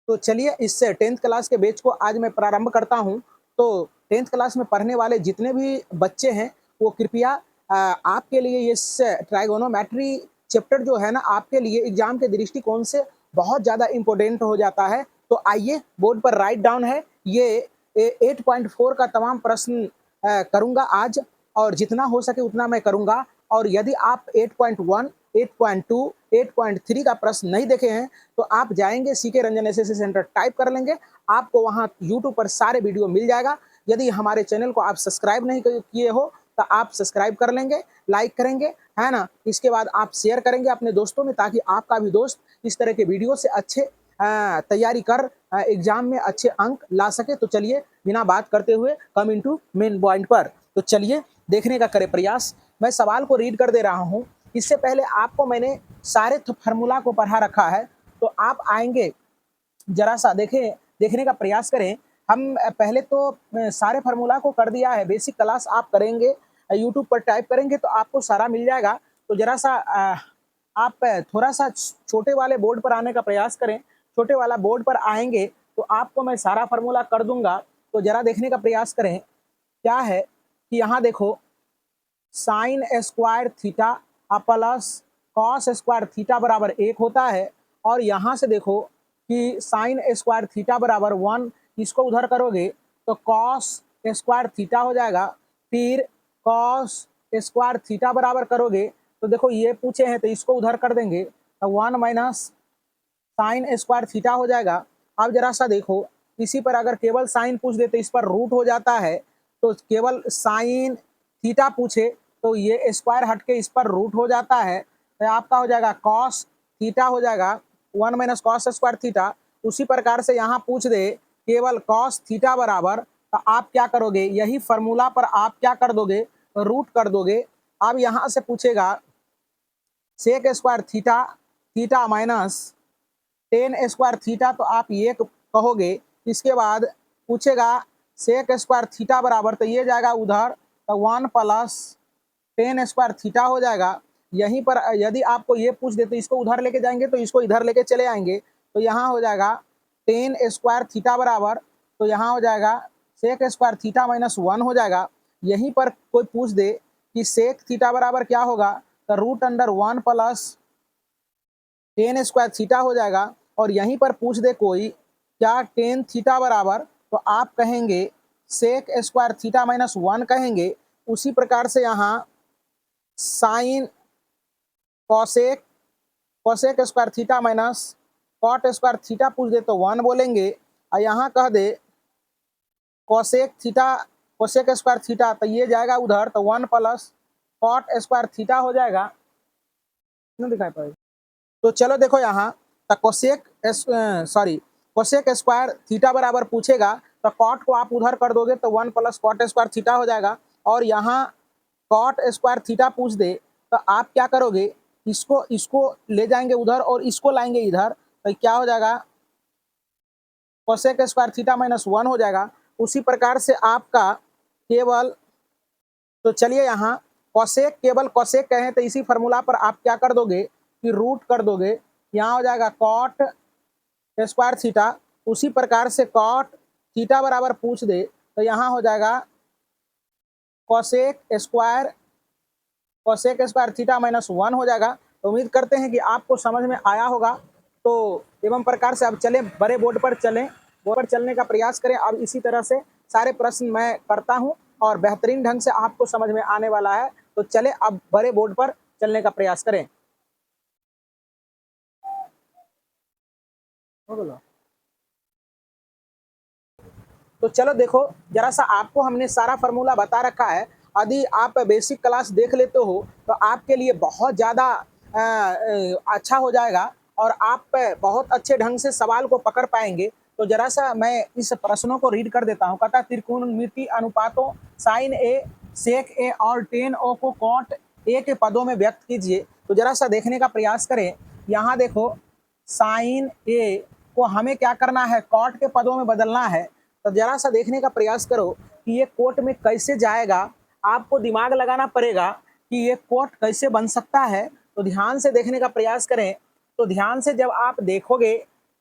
तो चलिए इस 10th क्लास के बैच को आज मैं प्रारंभ करता हूं। तो 10th क्लास में पढ़ने वाले जितने भी बच्चे हैं वो कृपया आपके लिए इस ट्राइगोनोमेट्री चैप्टर जो है ना आपके लिए एग्जाम के दृष्टिकोण से बहुत ज़्यादा इम्पोर्टेंट हो जाता है। तो आइए बोर्ड पर राइट डाउन है ये 8.4 का तमाम प्रश्न करूँगा आज, और जितना हो सके उतना मैं करूँगा। और यदि आप 8.1, 8.2, 8.3 का प्रश्न नहीं देखे हैं तो आप जाएंगे CK Ranjan SSC centre type कर लेंगे, आपको वहां यूट्यूब पर सारे वीडियो मिल जाएगा। यदि हमारे चैनल को आप सब्सक्राइब नहीं किए हो तो आप सब्सक्राइब कर लेंगे, लाइक करेंगे, है ना। इसके बाद आप शेयर करेंगे अपने दोस्तों में, ताकि आपका भी दोस्त इस तरह के वीडियो से अच्छे तैयारी कर एग्जाम में अच्छे अंक ला सके। तो चलिए बिना बात करते हुए कम इनटू मेन पॉइंट पर। तो चलिए देखने का करें प्रयास। मैं सवाल को रीड कर दे रहा हूँ। इससे पहले आपको मैंने सारे फार्मूला को पढ़ा रखा है, तो आप आएंगे जरा सा देखने का प्रयास करें। हम पहले तो सारे फार्मूला को कर दिया है, बेसिक क्लास आप करेंगे, यूट्यूब पर टाइप करेंगे तो आपको सारा मिल जाएगा। तो जरा सा आप थोड़ा सा छोटे वाले बोर्ड पर आने का प्रयास करें। छोटे वाला बोर्ड पर आएंगे तो आपको मैं सारा फार्मूला कर दूंगा। तो जरा देखने का प्रयास करें। क्या है कि यहाँ देखो, sine square theta plus cos square theta बराबर 1 होता है। और यहाँ से देखो कि साइन स्क्वायर थीटा बराबर 1, इसको उधर करोगे तो कॉस स्क्वायर थीटा हो जाएगा। फिर कॉस स्क्वायर थीटा बराबर करोगे तो देखो ये पूछे हैं तो इसको उधर कर देंगे तो 1 माइनस साइन स्क्वायर थीटा हो जाएगा। अब जरा सा देखो, इसी पर अगर केवल साइन पूछ दे तो इस पर रूट हो जाता है। तो केवल साइन थीटा पूछे तो ये स्क्वायर हट के इस पर रूट हो जाता है, तो आपका हो जाएगा कॉस थीटा हो जाएगा 1 माइनस कॉस स्क्वायर थीटा। उसी प्रकार से यहाँ पूछ दे केवल कॉस थीटा बराबर, तो आप क्या करोगे, यही फॉर्मूला पर आप क्या कर दोगे, रूट कर दोगे। अब यहाँ से पूछेगा sec square theta, theta minus ten square theta, तो आप ये कहोगे। इसके बाद पूछेगा सेक स्क्वायर थीटा बराबर, तो ये जाएगा उधर, तो 1 प्लस टेन स्क्वायर थीटा हो जाएगा। यहीं पर यदि आपको ये पूछ दे तो इसको उधर लेके जाएंगे तो इसको इधर लेके चले आएंगे, तो यहाँ हो जाएगा टेन स्क्वायर थीटा बराबर, तो यहाँ हो जाएगा सेक स्क्वायर थीटा माइनस 1 हो जाएगा। यहीं पर कोई पूछ दे कि सेक थीटा बराबर क्या होगा, तो root under 1 plus ten square theta हो जाएगा। और यहीं पर पूछ दे कोई क्या टेन थीटा बराबर, तो आप कहेंगे सेक स्क्वायर थीटा माइनस 1 कहेंगे। उसी प्रकार से यहाँ sine cosec, cosec square theta minus cot square theta पूछ दे तो 1 बोलेंगे। और यहाँ कह दे cosec theta, cosec square theta, तो ये जाएगा उधर, तो 1 प्लस कॉट स्क्वायर थीटा हो जाएगा। नहीं दिखाई पाए तो चलो देखो यहाँ, तो कोसेक कोसेक स्क्वायर थीटा बराबर पूछेगा तो कॉट को आप उधर कर दोगे तो 1 प्लस कॉट स्क्वायर थीटा हो जाएगा। और यहाँ कॉट स्क्वायर थीटा पूछ दे तो आप क्या करोगे, इसको ले जाएंगे उधर और इसको लाएंगे इधर, तो क्या हो जाएगा कोसेक स्क्वायर थीटा माइनस 1 हो जाएगा। उसी प्रकार से आपका केवल, तो चलिए यहाँ कोसेक, केवल कोसेक कहें तो इसी फार्मूला पर आप क्या कर दोगे कि रूट कर दोगे। यहाँ हो जाएगा कॉट स्क्वायर थीटा। उसी प्रकार से कॉट थीटा बराबर पूछ दे तो यहाँ हो जाएगा कोसेक स्क्वायर थीटा माइनस 1 हो जाएगा। तो उम्मीद करते हैं कि आपको समझ में आया होगा। तो एवं प्रकार से अब चलें बड़े बोर्ड पर चलें, बोर्ड पर चलने का प्रयास करें। अब इसी तरह से सारे प्रश्न मैं करता हूं और बेहतरीन ढंग से आपको समझ में आने वाला है। तो चले अब बड़े बोर्ड पर चलने का प्रयास करें। तो चलो देखो जरा सा, आपको हमने सारा फार्मूला बता रखा है। यदि आप बेसिक क्लास देख लेते हो तो आपके लिए बहुत ज़्यादा अच्छा हो जाएगा और आप बहुत अच्छे ढंग से सवाल को पकड़ पाएंगे। तो जरा सा मैं इस प्रश्नों को रीड कर देता हूँ। कहता त्रिकोणमिति अनुपातों साइन ए, सेक ए और टेन ओ को कॉट ए के पदों में व्यक्त कीजिए। तो जरा सा देखने का प्रयास करें। यहाँ देखो साइन ए को हमें क्या करना है, कॉट के पदों में बदलना है। तो जरा सा देखने का प्रयास करो कि ये कोट में कैसे जाएगा। आपको दिमाग लगाना पड़ेगा कि ये कोट कैसे बन सकता है। तो ध्यान से देखने का प्रयास करें। तो ध्यान से जब आप देखोगे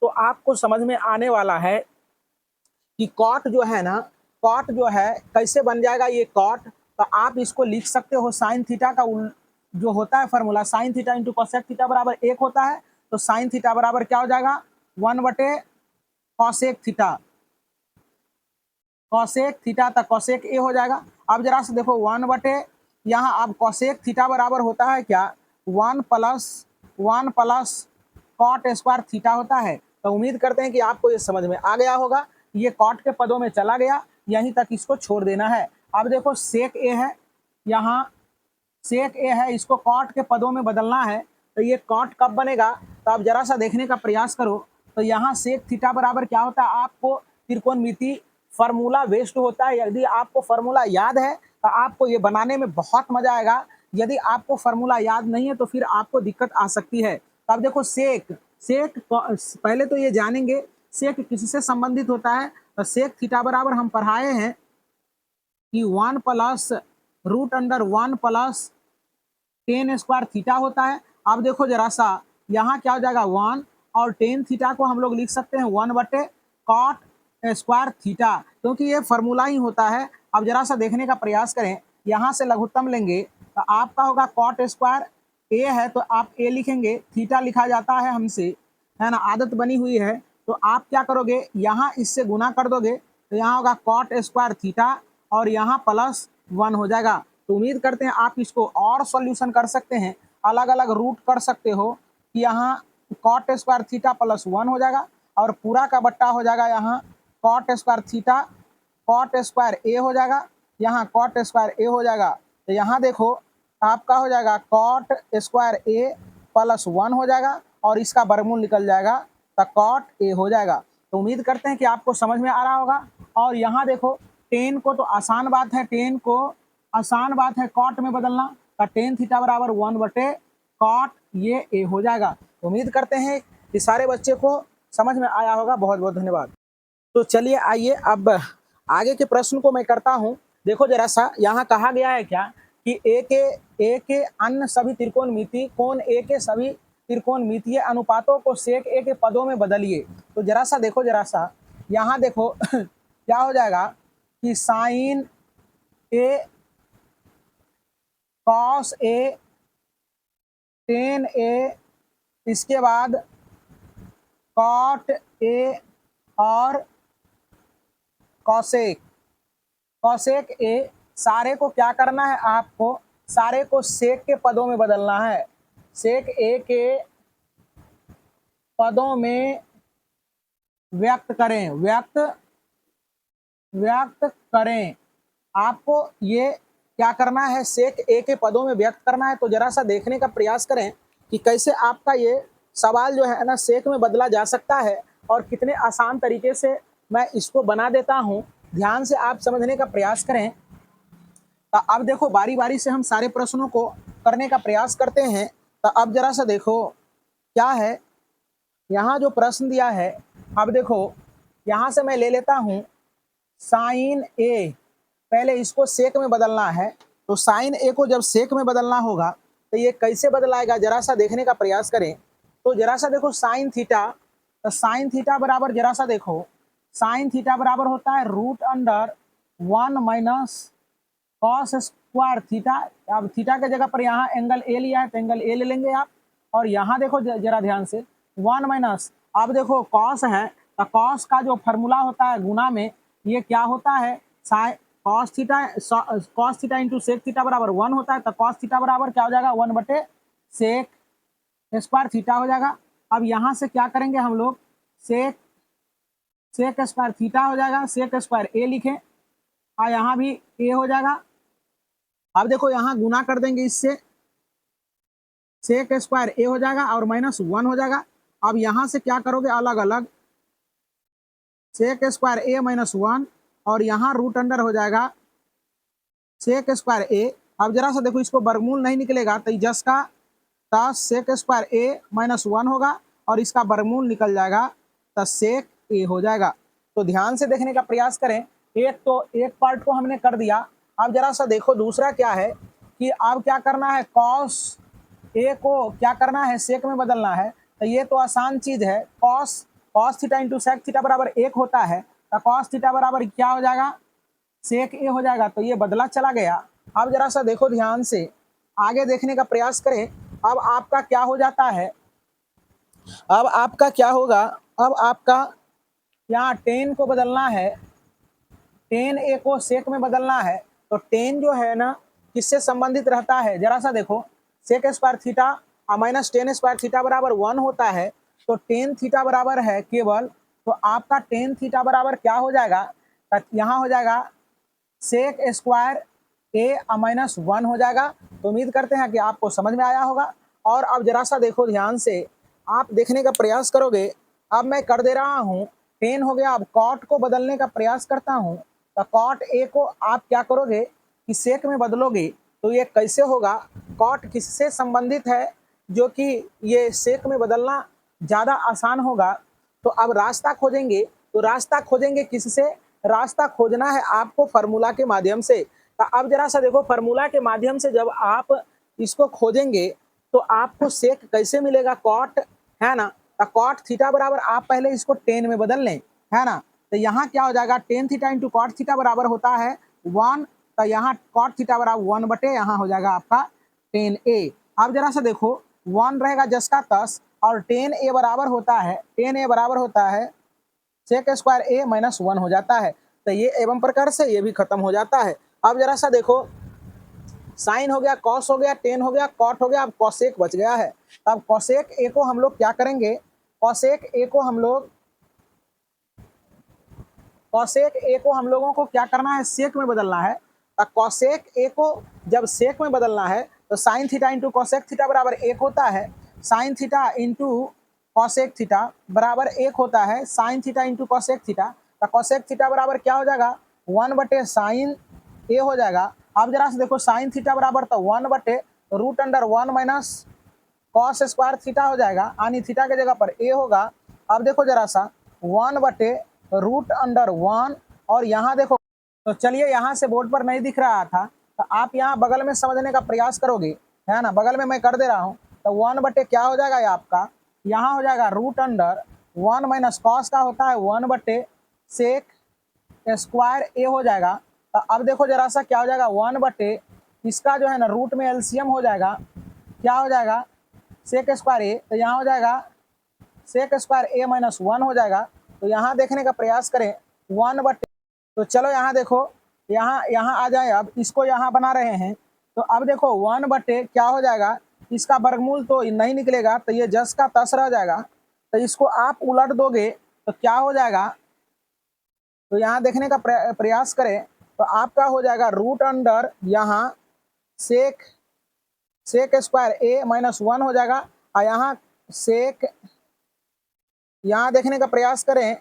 तो आपको समझ में आने वाला है कि कॉट जो है ना, कॉट जो है कैसे बन जाएगा ये कॉट। तो आप इसको लिख सकते हो साइन थीटा का जो होता है formula sine theta into cosec theta बराबर 1 होता है। तो साइन थीटा बराबर क्या हो जाएगा 1 कॉसेक थीटा, कॉसेक थीटा तक कॉसेक ए हो जाएगा। अब जरा से देखो 1 यहाँ अब कॉसेक थीटा बराबर होता है क्या 1 प्लस कॉट स्क्वायर थीटा होता है। तो उम्मीद करते हैं कि आपको ये समझ में आ गया होगा। ये कॉट के पदों में चला गया, यहीं तक इसको छोड़ देना है। अब देखो सेक ए है, यहाँ सेक ए है, इसको कॉट के पदों में बदलना है। तो ये कॉट कब बनेगा, तो आप जरा सा देखने का प्रयास करो। तो यहाँ सेक थीटा बराबर क्या होता है, आपको त्रिकोणमिति फार्मूला वेस्ट होता है। यदि आपको फार्मूला याद है तो आपको ये बनाने में बहुत मजा आएगा। यदि आपको फार्मूला याद नहीं है तो फिर आपको दिक्कत आ सकती है। तो अब देखो सेक सेक पहले तो ये जानेंगे सेक किससे संबंधित होता है। तो सेक थीटा बराबर हम पढ़ाए हैं कि 1 plus root under 1 plus ten square theta होता है। अब देखो जरा सा यहाँ क्या हो जाएगा 1 और टेन थीटा को हम लोग लिख सकते हैं 1 कॉट स्क्वायर थीटा, क्योंकि ये फार्मूला ही होता है। अब जरा सा देखने का प्रयास करें, यहाँ से लघुत्तम लेंगे तो आपका होगा कॉट स्क्वायर ए है तो आप ए लिखेंगे, थीटा लिखा जाता है हमसे, है ना, आदत बनी हुई है। तो आप क्या करोगे यहाँ इससे गुना कर दोगे तो यहाँ होगा कॉट स्क्वायर थीटा और यहाँ +1 हो जाएगा। तो उम्मीद करते हैं आप इसको और सॉल्यूशन कर सकते हैं, अलग अलग रूट कर सकते हो कि यहाँ कॉट स्क्वायर थीटा +1 हो जाएगा और पूरा का बट्टा हो जाएगा यहाँ cot square theta cot square A हो जाएगा, यहाँ कॉट स्क्वायर ए हो जाएगा। तो यहाँ देखो आपका हो जाएगा कॉट स्क्वायर ए +1 हो जाएगा और इसका वर्गमूल निकल जाएगा तो कॉट ए हो जाएगा। तो उम्मीद करते हैं कि आपको समझ में आ रहा होगा। और यहाँ देखो टेन को तो आसान बात है, टेन को आसान बात है कॉट में बदलना। तो टेन थीटा बराबर 1 कॉट ये ए हो जाएगा। तो उम्मीद करते हैं कि सारे बच्चे को समझ में आया होगा। बहुत बहुत धन्यवाद। तो चलिए आइए अब आगे के प्रश्न को मैं करता हूँ। देखो जरा सा यहाँ कहा गया है क्या कि ए के अन्य सभी त्रिकोणमिति कोण ए के सभी त्रिकोणमितीय अनुपातों को सेक ए के पदों में बदलिए। तो जरा सा देखो, जरा सा यहाँ देखो क्या हो जाएगा कि sign A cos A ten ए, इसके बाद कॉट ए और कॉसेक कॉसेक ए, सारे को क्या करना है, आपको सारे को सेक के पदों में बदलना है। सेक ए के पदों में व्यक्त करें, व्यक्त करें। आपको ये क्या करना है, सेक ए के पदों में व्यक्त करना है। तो जरा सा देखने का प्रयास करें कि कैसे आपका ये सवाल जो है ना सेक में बदला जा सकता है और कितने आसान तरीके से मैं इसको बना देता हूँ। ध्यान से आप समझने का प्रयास करें। तो अब देखो बारी बारी से हम सारे प्रश्नों को करने का प्रयास करते हैं। तो अब जरा सा देखो क्या है, यहाँ जो प्रश्न दिया है, अब देखो यहाँ से मैं ले लेता हूँ साइन ए, पहले इसको सेक में बदलना है। तो साइन ए को जब सेक में बदलना होगा तो ये कैसे बदलाएगा, जरा सा देखने का प्रयास करें। तो जरा सा देखो साइन थीटा, तो साइन थीटा बराबर जरा सा देखो साइन थीटा बराबर होता है √1 - कॉस स्क्वायर थीटा। अब थीटा के जगह पर यहाँ एंगल ए लिया है तो एंगल ए ले लेंगे आप। और यहाँ देखो जरा ध्यान से 1 - अब देखो कॉस है तो कॉस का जो फार्मूला होता है गुना में, ये क्या होता है cos theta into sec theta बराबर 1 होता है। तो कॉस थीटा बराबर क्या हो जाएगा 1 सेक स्क्वायर थीटा हो जाएगा। अब यहाँ से क्या करेंगे हम लोग, सेक स्क्वायर थीटा हो जाएगा, सेक स्क्वायर ए लिखें और यहाँ भी ए हो जाएगा। अब देखो यहाँ गुना कर देंगे इससे, सेक स्क्वायर ए हो जाएगा और -1 हो जाएगा। अब यहाँ से क्या करोगे, अलग अलग सेक स्क्वायर ए -1 और यहाँ रूट अंडर हो जाएगा सेक स्क्वायर ए। अब जरा सा देखो इसको वर्गमूल नहीं निकलेगा तो जस का सेक स्क्वायर ए -1 होगा और इसका वर्गमूल निकल जाएगा तो सेक ए हो जाएगा। तो ध्यान से देखने का प्रयास करें। एक पार्ट को हमने कर दिया। अब जरा सा देखो दूसरा क्या है कि अब क्या करना है, कॉस ए को क्या करना है, सेक में बदलना है। तो ये तो आसान चीज है, cos cos theta into sec theta बराबर 1 होता है, तो कॉस थीटा बराबर क्या हो जाएगा, सेक ए हो जाएगा। तो ये बदला चला गया। अब जरा सा देखो ध्यान से, आगे देखने का प्रयास करें। अब आपका क्या हो जाता है, अब आपका क्या होगा, अब आपका यहाँ टेन को बदलना है, टेन ए को सेक में बदलना है। तो टेन जो है ना किससे संबंधित रहता है, जरा सा देखो, sec square theta minus ten square theta बराबर 1 होता है। तो टेन थीटा बराबर है केवल, तो आपका टेन थीटा बराबर क्या हो जाएगा, यहाँ हो जाएगा सेक स्क्वायर ए माइनस 1 हो जाएगा। तो उम्मीद करते हैं कि आपको समझ में आया होगा। और अब जरा सा देखो ध्यान से, आप देखने का प्रयास करोगे। अब मैं कर दे रहा हूँ, टेन हो गया। अब कॉट को बदलने का प्रयास करता हूँ, तो कॉट ए को आप क्या करोगे कि सेक में बदलोगे। तो ये कैसे होगा, कॉट किससे संबंधित है, जो कि ये सेक में बदलना ज़्यादा आसान होगा। तो अब रास्ता खोजेंगे, तो रास्ता खोजेंगे किससे, रास्ता खोजना है आपको फार्मूला के माध्यम से। तो अब जरा सा देखो, फार्मूला के माध्यम से जब आप इसको खोजेंगे तो आपको सेक कैसे मिलेगा, कॉट है ना। तो कॉट थीटा बराबर आप पहले इसको टेन में बदल लें, है ना। तो यहाँ क्या हो जाएगा, tan theta into cot theta बराबर होता है 1। तो यहाँ कॉट थीटा बराबर 1 बटे यहाँ हो जाएगा आपका टेन ए। अब जरा सा देखो, 1 रहेगा जस का तस, और टेन ए बराबर होता है, टेन ए बराबर होता है सेक स्क्वायर ए माइनस 1 हो जाता है। तो ये एवं प्रकार से ये भी खत्म हो जाता है। अब जरा सा देखो, साइन हो गया, कॉस हो गया, टेन हो गया, कॉट हो गया, अब कॉसेक बच गया है। अब कॉसेक ए को हम लोग क्या करेंगे, कॉसेक ए को हम लोग, कॉसेक ए को हम लोगों को क्या करना है, सेक में बदलना है। कॉसेक ए को जब सेक में बदलना है तो sine theta into cosec theta बराबर 1 होता है। Sine theta into cosec theta बराबर 1 होता है, sine theta into cosec theta. तो कॉसेक थीटा बराबर क्या हो जाएगा, 1 बटे साइन ए हो जाएगा। अब जरा से देखो, साइन थीटा बराबर तो 1 बटे root under 1 minus cos square theta हो जाएगा, यानी थीटा के जगह पर ए होगा। अब देखो जरा सा, 1 बटे रूट अंडर 1, और यहाँ देखो, तो चलिए यहाँ से बोर्ड पर नहीं दिख रहा था, तो आप यहाँ बगल में समझने का प्रयास करोगे, है ना। बगल में मैं कर दे रहा हूँ। तो 1 बटे क्या हो जाएगा, ये आपका यहाँ हो जाएगा रूट अंडर 1 माइनस कॉस का होता है 1 बटे सेक स्क्वायर ए हो जाएगा। तो अब देखो जरा सा क्या हो जाएगा, 1 बटे इसका जो है ना रूट में एलसीएम हो जाएगा, क्या हो जाएगा, सेक स्क्वायर ए। तो यहाँ हो जाएगा सेक स्क्वायर ए माइनस 1 हो जाएगा। तो यहाँ देखने का प्रयास करें, 1 बटे, तो चलो यहाँ देखो, यहाँ यहाँ आ जाए। अब इसको यहाँ बना रहे हैं, तो अब देखो 1 बटे क्या हो जाएगा, इसका वर्गमूल तो नहीं निकलेगा, तो ये जस का तस रह जाएगा। तो इसको आप उलट दोगे तो क्या हो जाएगा, तो यहाँ देखने का प्रयास करें, तो आपका हो जाएगा रूट अंडर यहाँ सेक स्क्वायर ए माइनस 1 हो जाएगा, और यहाँ सेक, यहाँ देखने का प्रयास करें,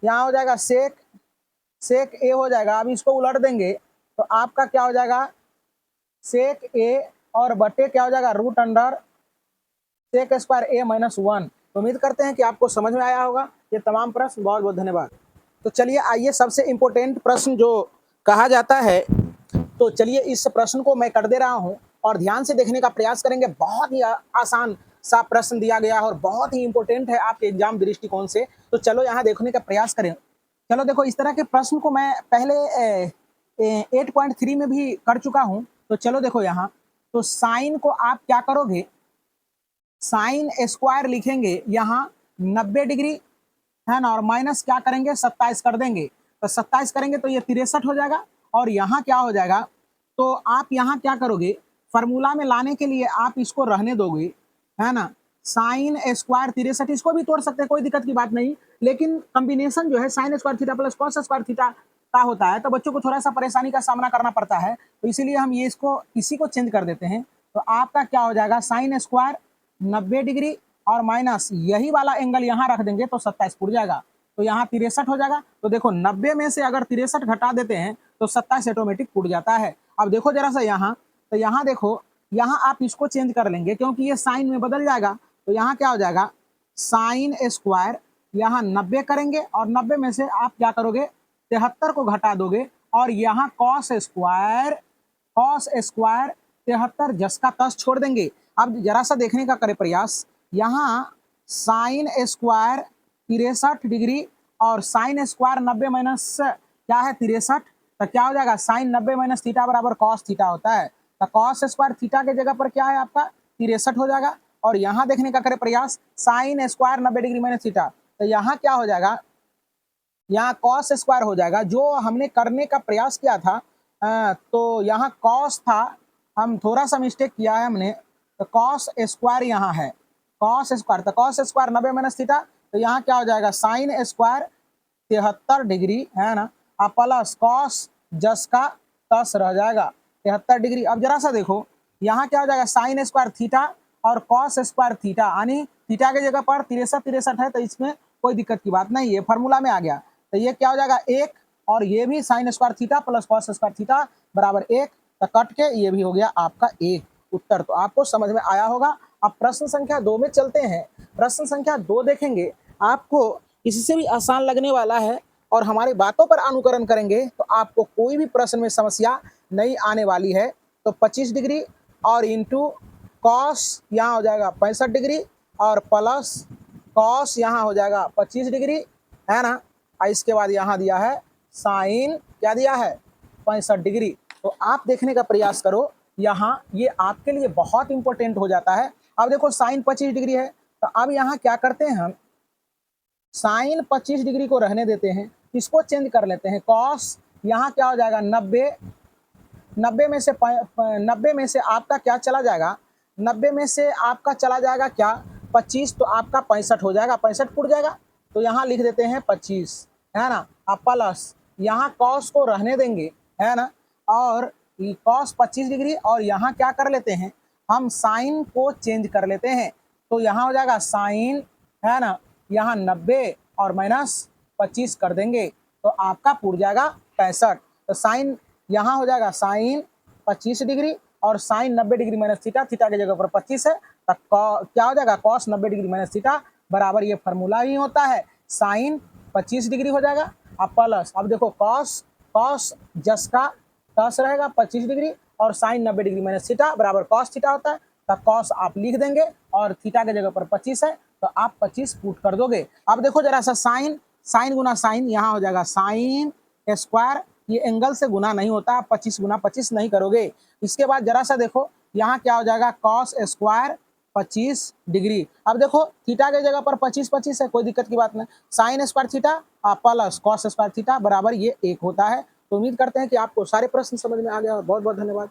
यहाँ हो जाएगा सेक ए हो जाएगा। अब इसको उलट देंगे तो आपका क्या हो जाएगा, सेक ए और बटे क्या हो जाएगा, रूट अंडर सेक स्क्वायर ए माइनस 1। तो उम्मीद करते हैं कि आपको समझ में आया होगा ये तमाम प्रश्न। बहुत बहुत धन्यवाद। तो चलिए आइए, सबसे इम्पोर्टेंट प्रश्न जो कहा जाता है, तो चलिए इस प्रश्न को मैं कर दे रहा हूँ और ध्यान से देखने का प्रयास करेंगे। बहुत ही आसान सा प्रश्न दिया गया है और बहुत ही इंपॉर्टेंट है आपके एग्जाम दृष्टिकोण से। तो चलो यहाँ देखने का प्रयास करें। चलो देखो, इस तरह के प्रश्न को मैं पहले 8.3 में भी कर चुका हूँ। तो चलो देखो यहाँ, तो साइन को आप क्या करोगे, साइन स्क्वायर लिखेंगे यहाँ 90 डिग्री, है ना, और माइनस क्या करेंगे, 27 कर देंगे। तो 27 करेंगे तो ये 63 हो जाएगा। और यहाँ क्या हो जाएगा, तो आप यहाँ क्या करोगे, फार्मूला में लाने के लिए आप इसको रहने दोगे, है ना। साइन स्क्वायर 63, इसको भी तोड़ सकते हैं, कोई दिक्कत की बात नहीं। लेकिन कॉम्बिनेशन जो है sine square theta plus cos square theta का होता है, तो बच्चों को थोड़ा सा परेशानी का सामना करना पड़ता है। तो इसीलिए हम ये इसको इसी को चेंज कर देते हैं। तो आपका क्या हो जाएगा, साइन स्क्वायर 90 डिग्री और माइनस यही वाला एंगल यहाँ रख देंगे तो 27 पुर जाएगा। तो यहाँ 63 हो जाएगा। तो देखो 90 में से अगर 63 घटा देते हैं तो 27 ऑटोमेटिक पुट जाता है। अब देखो जरा सा यहाँ, तो यहाँ देखो, यहाँ आप इसको चेंज कर लेंगे क्योंकि ये साइन में बदल जाएगा। तो यहाँ क्या हो जाएगा, साइन स्क्वायर यहाँ 90 करेंगे और 90 में से आप क्या करोगे, 73 को घटा दोगे और यहाँ कॉस स्क्वायर 73 जस का तस छोड़ देंगे। अब जरा सा देखने का करे प्रयास, यहाँ साइन स्क्वायर 63 डिग्री और साइन स्क्वायर 90 माइनस क्या है 63, तो क्या हो जाएगा साइन 90 माइनस थीटा बराबर कॉस थीटा होता है। तो कॉस स्क्वायर थीटा के जगह पर क्या है आपका 63 हो जाएगा। और यहाँ देखने का करें प्रयास, sine square 90 degree minus theta, तो यहाँ क्या हो जाएगा, यहाँ कॉस स्क्वायर हो जाएगा। जो हमने करने का प्रयास किया था तो यहाँ कॉस था, हम थोड़ा सा मिस्टेक किया है हमने, तो कॉस स्क्वायर यहाँ है, कॉस स्क्वायर, तो कॉस स्क्वायर 90 माइनस थीटा, तो यहाँ क्या हो जाएगा साइन स्क्वायर 73 डिग्री है ना, अब प्लस कॉस जस का तस रह जाएगा 73 डिग्री। अब जरा सा देखो यहाँ क्या हो जाएगा साइन स्क्वायर थीटा और कॉस स्क्वायर थीटा, यानी थीटा की जगह पर 63 है, तो इसमें कोई दिक्कत की बात नहीं है, फॉर्मूला में आ गया। तो ये क्या हो जाएगा 1, और ये भी sine square theta plus cos square theta बराबर 1, तो कट के ये भी हो गया आपका 1 उत्तर। तो आपको समझ में आया होगा। अब प्रश्न संख्या 2 में चलते हैं। प्रश्न संख्या 2 देखेंगे, आपको इससे भी आसान लगने वाला है, और हमारी बातों पर अनुकरण करेंगे तो आपको कोई भी प्रश्न में समस्या नहीं आने वाली है। तो 25 डिग्री और इंटू कॉस यहाँ हो जाएगा 65 डिग्री और प्लस कॉस यहाँ हो जाएगा 25 डिग्री है ना, और इसके बाद यहाँ दिया है साइन क्या दिया है 65 डिग्री। तो आप देखने का प्रयास करो, यहाँ ये आपके लिए बहुत इंपॉर्टेंट हो जाता है। अब देखो साइन 25 डिग्री है, तो अब यहाँ क्या करते हैं हम, साइन 25 डिग्री को रहने देते हैं, इसको चेंज कर लेते हैं, कॉस यहाँ क्या हो जाएगा 90, 90 में से आपका क्या चला जाएगा, 90 में से आपका चला जाएगा क्या 25, तो आपका 65 हो जाएगा, 65 फुट जाएगा, तो यहाँ लिख देते हैं 25 है ना। अब प्लस यहाँ कॉस को रहने देंगे है ना, और कॉस 25 डिग्री, और यहाँ क्या कर लेते हैं हम साइन को चेंज कर लेते हैं, तो यहाँ हो जाएगा साइन है ना, यहाँ 90 और माइनस 25 कर देंगे, तो आपका पूर जाएगा 65। तो साइन यहाँ हो जाएगा साइन 25 डिग्री और sine 90 degree minus theta, theta की जगह पर 25 है, तो क्या हो जाएगा कॉस 90 डिग्री माइनस थीटा बराबर ये फार्मूला ही होता है साइन 25 डिग्री हो जाएगा। अब प्लस, अब देखो कॉस, कॉस जस का तस रहेगा 25 डिग्री और साइन 90 डिग्री माइनस थीटा बराबर कॉस थीटा होता है, तो कॉस आप लिख देंगे और थीटा की जगह पर 25 है, तो आप 25 पुट कर दोगे। अब देखो जरा सा साइन, साइन गुना साइन यहाँ हो जाएगा साइन स्क्वायर, ये एंगल से गुना नहीं होता, 25 गुना 25 नहीं करोगे। इसके बाद जरा सा देखो यहाँ क्या हो जाएगा कॉस स्क्वायर 25 डिग्री। अब देखो थीटा की जगह पर 25 25 है, कोई दिक्कत की बात नहीं, sine square theta plus cos square theta बराबर ये 1 होता है। तो उम्मीद करते हैं कि आपको सारे प्रश्न समझ में आ गया, और बहुत बहुत धन्यवाद।